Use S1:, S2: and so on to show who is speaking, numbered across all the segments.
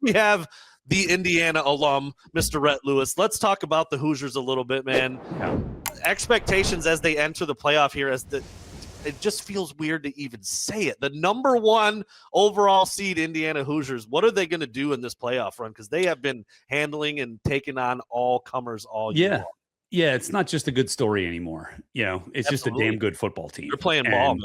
S1: we have the Indiana alum, Mr. Rhett Lewis, let's talk about the Hoosiers a little bit, man.
S2: Yeah.
S1: Expectations as they enter the playoff here, it just feels weird to even say it. The number 1 overall seed Indiana Hoosiers, what are they going to do in this playoff run? Because they have been handling and taking on all comers all year long.
S2: Yeah, it's not just a good story anymore. It's just a damn good football team.
S1: They're playing ball,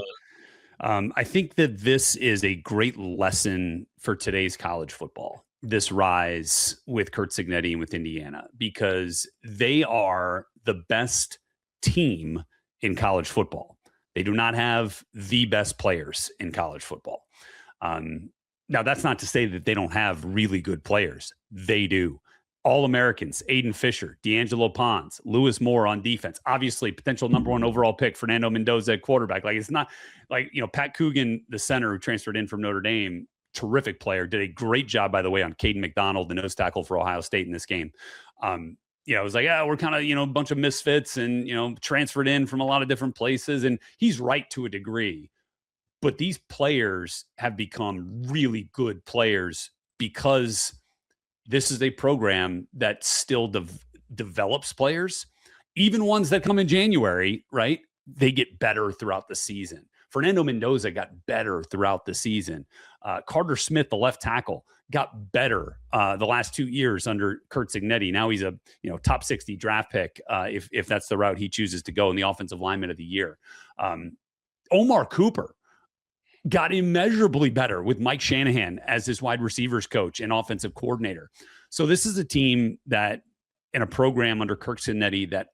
S1: man.
S2: I think that this is a great lesson for today's college football, this rise with Kirk Cignetti and with Indiana, because they are the best team in college football. They do not have the best players in college football. Now, that's not to say that they don't have really good players. They do. All-Americans, Aiden Fisher, D'Angelo Pons, Lewis Moore on defense. Obviously, potential number 1 overall pick, Fernando Mendoza at quarterback. Like, it's not like, Pat Coogan, the center who transferred in from Notre Dame, terrific player, did a great job, by the way, on Caden McDonald, the nose tackle for Ohio State in this game. It was like, we're kind of, a bunch of misfits and, transferred in from a lot of different places. And he's right to a degree. But these players have become really good players because this is a program that still develops players. Even ones that come in January, right? They get better throughout the season. Fernando Mendoza got better throughout the season. Carter Smith, the left tackle, got better the last 2 years under Curt Cignetti. Now he's a top 60 draft pick if that's the route he chooses to go in the offensive lineman of the year. Omar Cooper got immeasurably better with Mike Shanahan as his wide receivers coach and offensive coordinator. So this is a team that, in a program under Kirk Cignetti, that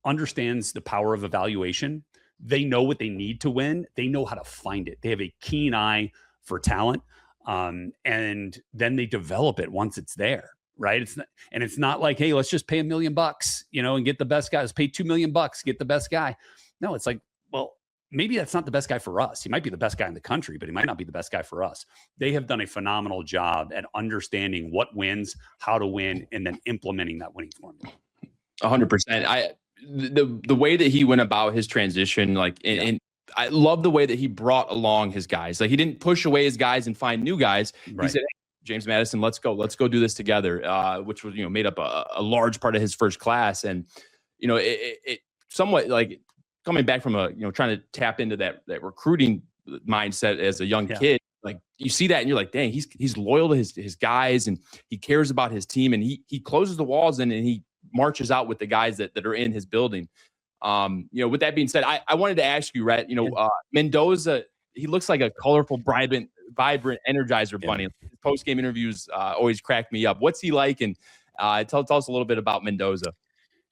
S2: understands the power of evaluation. They know what they need to win. They know how to find it. They have a keen eye for talent, and then they develop it once it's there, right? It's not like, hey, let's just pay $1 million, and get the best guy. Let's pay $2 million, get the best guy. No, it's like, well, maybe that's not the best guy for us. He might be the best guy in the country, but he might not be the best guy for us. They have done a phenomenal job at understanding what wins, how to win, and then implementing that winning formula.
S3: 100%. The way that he went about his transition, and I love the way that he brought along his guys. Like, he didn't push away his guys and find new guys. Right. He said, hey, James Madison, let's go do this together, which was, made up a large part of his first class. And, it somewhat like coming back from trying to tap into that recruiting mindset as a young kid. Like, you see that and you're like, dang, he's loyal to his guys, and he cares about his team, and he closes the walls and he marches out with the guys that are in his building. With that being said, I wanted to ask you, Rhett, Mendoza, he looks like a colorful, vibrant Energizer bunny. His post-game interviews always crack me up. What's he like? And tell us a little bit about Mendoza.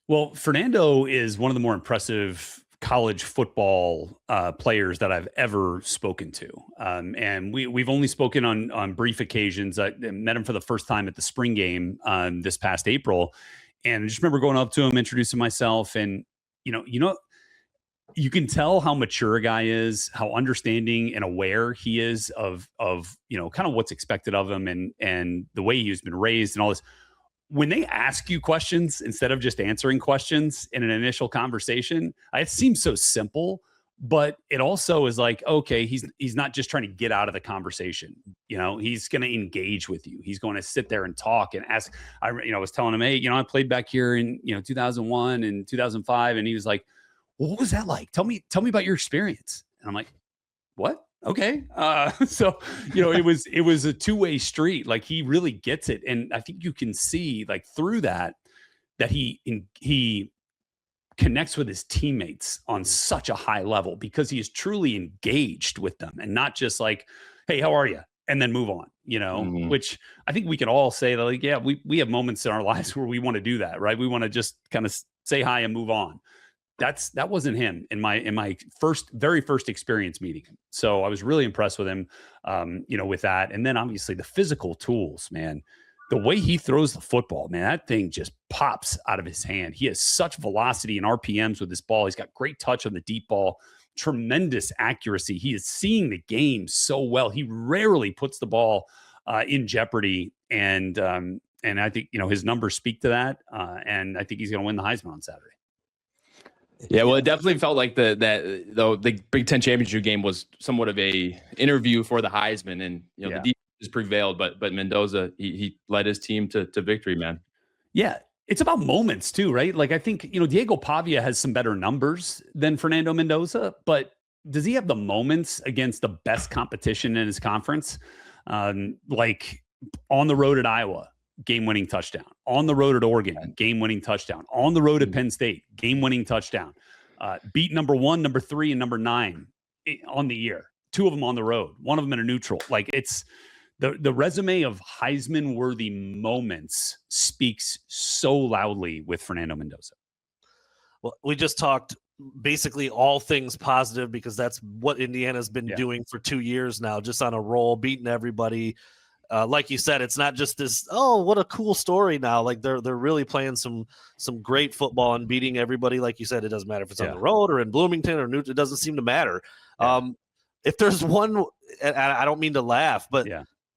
S2: Well, Fernando is one of the more impressive college football players that I've ever spoken to. And we've only spoken on brief occasions. I met him for the first time at the spring game this past April. And I just remember going up to him, introducing myself, and you can tell how mature a guy is, how understanding and aware he is of kind of what's expected of him and the way he's been raised and all this. When they ask you questions instead of just answering questions in an initial conversation, it seems so simple, but it also is like, okay, he's not just trying to get out of the conversation. He's going to engage with you. He's going to sit there and talk and ask. I was telling him, hey, I played back here in 2001 and 2005, and he was like, well, what was that like? Tell me about your experience. And I'm like, what? Okay. So, it was a two-way street. Like, he really gets it. And I think you can see, like, through that he connects with his teammates on such a high level because he is truly engaged with them and not just like, hey, how are you? And then move on, which I think we can all say that, like, yeah, we have moments in our lives where we want to do that, right? We want to just kind of say hi and move on. That wasn't him in my very first experience meeting him. So I was really impressed with him, with that. And then obviously the physical tools, man, the way he throws the football, man, that thing just pops out of his hand. He has such velocity and RPMs with this ball. He's got great touch on the deep ball, tremendous accuracy. He is seeing the game so well. He rarely puts the ball in jeopardy. And I think, his numbers speak to that. And I think he's going to win the Heisman on Saturday.
S3: Yeah, well, it definitely felt like the Big Ten championship game was somewhat of a interview for the Heisman, and the defense just prevailed, but Mendoza, he led his team to victory, man.
S2: Yeah. It's about moments too, right? Like I think, Diego Pavia has some better numbers than Fernando Mendoza, but does he have the moments against the best competition in his conference? Like on the road at Iowa, game-winning touchdown. On the road at Oregon, game-winning touchdown. On the road at Penn State, game-winning touchdown. Beat number 1, number 3, and number 9 on the year. 2 of them on the road. 1 of them in a neutral. Like it's the resume of Heisman-worthy moments speaks so loudly with Fernando Mendoza.
S1: Well, we just talked basically all things positive because that's what Indiana's been doing for 2 years now, just on a roll, beating everybody. Like you said, it's not just this, oh, what a cool story now. Like they're really playing some great football and beating everybody. Like you said, it doesn't matter if it's on the road or in Bloomington or Newton. It doesn't seem to matter. If there's one, and I don't mean to laugh, but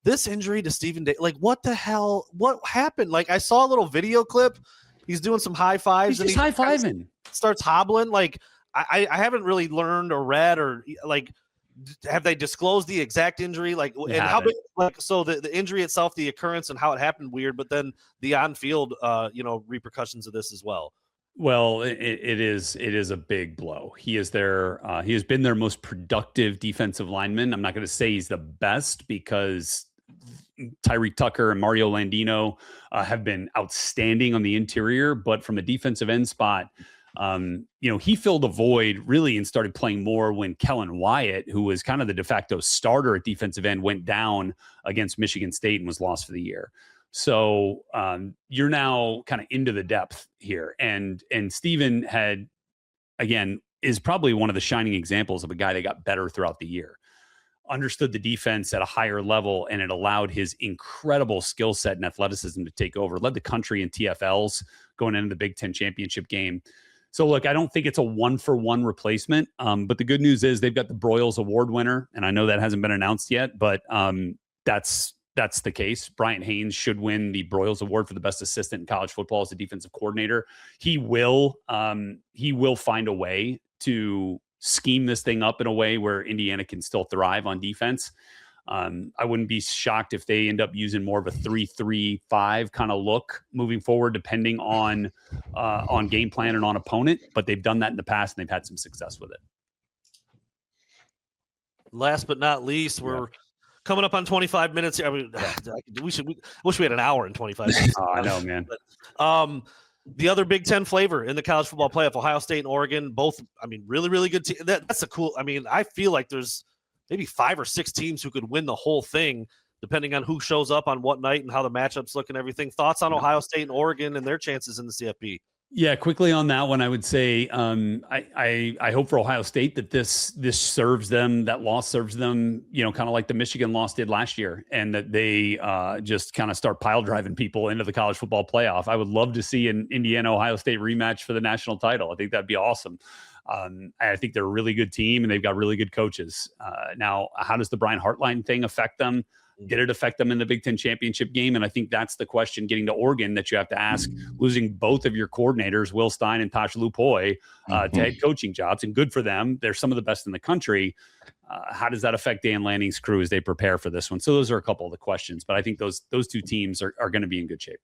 S1: this injury to Stephen Dee, like what the hell? What happened? Like I saw a little video clip. He's doing some high fives.
S2: He's
S1: and
S2: high-fiving.
S1: Starts hobbling. Like I haven't really learned or read or like, have they disclosed the exact injury? Like, and how big, like, so the injury itself, the occurrence and how it happened weird, but then the on-field, repercussions of this as well.
S2: Well, it is a big blow. He is he has been their most productive defensive lineman. I'm not going to say he's the best because Tyreek Tucker and Mario Landino have been outstanding on the interior, but from a defensive end spot, he filled a void really and started playing more when Kellen Wyatt, who was kind of the de facto starter at defensive end, went down against Michigan State and was lost for the year. So you're now kind of into the depth here. And Stephen is probably one of the shining examples of a guy that got better throughout the year. Understood the defense at a higher level, and it allowed his incredible skill set and athleticism to take over. Led the country in TFLs going into the Big Ten championship game. So, look, I don't think it's a one-for-one replacement, but the good news is they've got the Broyles Award winner, and I know that hasn't been announced yet, but that's the case. Bryant Haynes should win the Broyles Award for the best assistant in college football as a defensive coordinator. He will find a way to scheme this thing up in a way where Indiana can still thrive on defense. I wouldn't be shocked if they end up using more of a 3-3-5 kind of look moving forward, depending on game plan and on opponent. But they've done that in the past, and they've had some success with it.
S1: Last but not least, we're coming up on 25 minutes. I mean, we wish we had an hour and 25 minutes.
S2: I know, man.
S1: But, the other Big Ten flavor in the college football playoff, Ohio State and Oregon, both, I mean, really, really good team. That's a cool, I mean, I feel like there's maybe 5 or 6 teams who could win the whole thing, depending on who shows up on what night and how the matchups look and everything. Thoughts on Ohio State and Oregon and their chances in the CFP?
S2: Yeah, quickly on that one, I would say I hope for Ohio State that this serves them, that loss serves them, kind of like the Michigan loss did last year, and that they just kind of start pile driving people into the college football playoff. I would love to see an Indiana-Ohio State rematch for the national title. I think that'd be awesome. I think they're a really good team, and they've got really good coaches. Now, how does the Brian Hartline thing affect them? Did it affect them in the Big Ten championship game? And I think that's the question getting to Oregon that you have to ask, losing both of your coordinators, Will Stein and Tosh Lupoi, to head coaching jobs, and good for them. They're some of the best in the country. How does that affect Dan Lanning's crew as they prepare for this one? So those are a couple of the questions, but I think those 2 teams are going to be in good shape.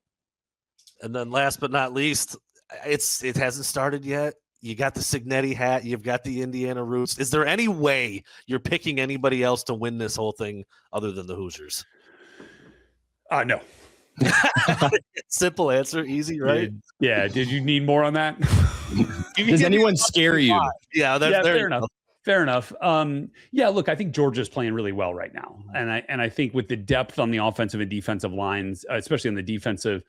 S1: And then last but not least, it hasn't started yet. You got the Cignetti hat. You've got the Indiana roots. Is there any way you're picking anybody else to win this whole thing other than the Hoosiers?
S2: No.
S1: Simple answer. Easy, right?
S2: Yeah. Did you need more on that?
S3: Does anyone scare you?
S1: Yeah,
S2: fair enough. Fair enough. Look, I think Georgia's playing really well right now. And I think with the depth on the offensive and defensive lines, especially on the defensive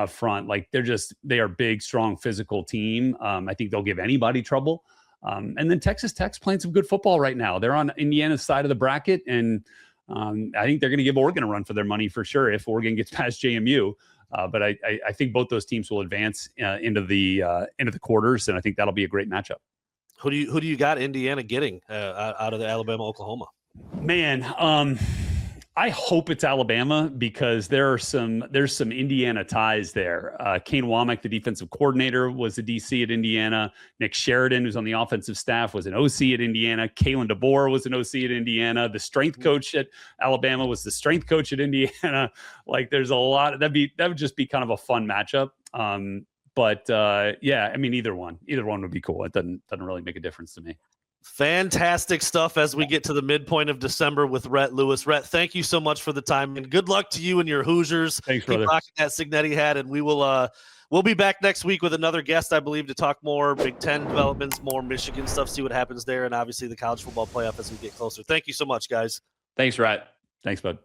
S2: front, like they are big, strong, physical team. I think they'll give anybody trouble. And then Texas Tech's playing some good football right now. They're on Indiana's side of the bracket, and I think they're going to give Oregon a run for their money for sure if Oregon gets past JMU. But I think both those teams will advance into the quarters, and I think that'll be a great matchup.
S1: Who do you got Indiana getting out of the Alabama-Oklahoma?
S2: Man, I hope it's Alabama because there's some Indiana ties there. Kane Womack, the defensive coordinator, was the DC at Indiana. Nick Sheridan, who's on the offensive staff, was an OC at Indiana. Kalen DeBoer was an OC at Indiana. The strength coach at Alabama was the strength coach at Indiana. Like, there's a lot. That would just be kind of a fun matchup. But yeah, I mean, either one would be cool. It doesn't really make a difference to me.
S1: Fantastic stuff as we get to the midpoint of December with Rhett Lewis. Rhett, thank you so much for the time, and good luck to you and your Hoosiers.
S2: Thanks,
S1: brother. Keep rocking that Cignetti hat, and we'll be back next week with another guest, I believe, to talk more Big Ten developments, more Michigan stuff, see what happens there, and obviously the college football playoff as we get closer. Thank you so much, guys.
S3: Thanks, Rhett.
S2: Thanks, bud.